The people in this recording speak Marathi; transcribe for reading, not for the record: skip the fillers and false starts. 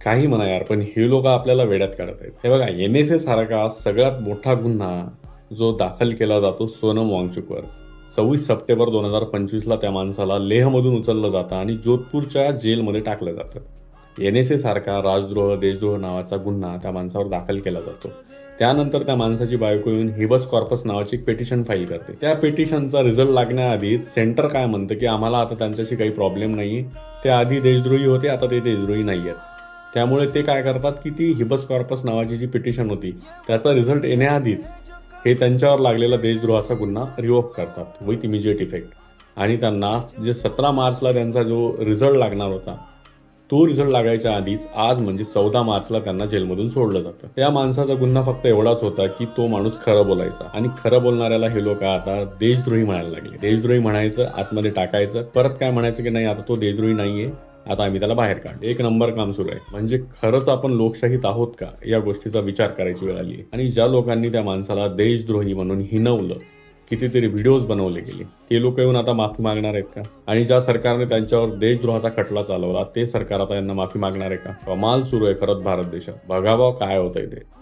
काही म्हणा यार, पण ही लोक आपल्याला वेड्यात काढत आहेत. हे बघा, NSA सारखा सगळ्यात मोठा गुन्हा जो दाखल केला जातो सोनम वांगचुकवर, 26 सप्टेंबर 2025ला त्या माणसाला लेहमधून उचललं जातं आणि जोधपूरच्या जेलमध्ये टाकलं जातं. NSA सारखा राजद्रोह देशद्रोह नावाचा गुन्हा त्या माणसावर दाखल केला जातो. त्यानंतर त्या माणसाची बायको येऊन हिबस कॉर्पस नावाची एक पेटिशन फाईल करते. त्या पेटिशनचा रिझल्ट लागण्याआधीच सेंटर काय म्हणतं की आम्हाला आता त्यांच्याशी काही प्रॉब्लेम नाही, ते आधी देशद्रोही होते, आता ते देशद्रोही नाही आहेत. त्यामुळे ते काय करतात की ती हिबस कॉर्पस नावाची जी पिटिशन होती त्याचा रिझल्ट येण्याआधीच हे त्यांच्यावर लागलेला देशद्रोहाचा गुन्हा रिवोक करतात विथ इमिजिएट इफेक्ट. आणि त्यांना जे 17 मार्चला त्यांचा जो रिझल्ट लागणार होता तो रिझल्ट लागायच्या आधीच आज म्हणजे 14 मार्चला त्यांना जेलमधून सोडलं जातं. त्या माणसाचा गुन्हा फक्त एवढाच होता की तो माणूस खरं बोलायचा आणि खरं बोलणाऱ्याला हे लोक आता देशद्रोही म्हणायला लागले. देशद्रोही म्हणायचं, आतमध्ये टाकायचं, परत काय म्हणायचं की नाही आता तो देशद्रोही नाहीये, आता आम्ही त्याला बाहेर काढ. एक नंबर काम सुरू आहे. म्हणजे खरंच आपण लोकशाहीत आहोत का या गोष्टीचा विचार करायची वेळ आली. आणि ज्या लोकांनी त्या माणसाला देशद्रोही म्हणून हिणवलं, कितीतरी व्हिडिओज बनवले गेले, ते लोक येऊन आता माफी मागणार आहेत का? आणि ज्या सरकारने त्यांच्यावर देशद्रोहाचा खटला चालवला ते सरकार आता यांना माफी मागणार आहे का? कमाल सुरू आहे खरंच भारत देशात. बघावं काय होतंय ते.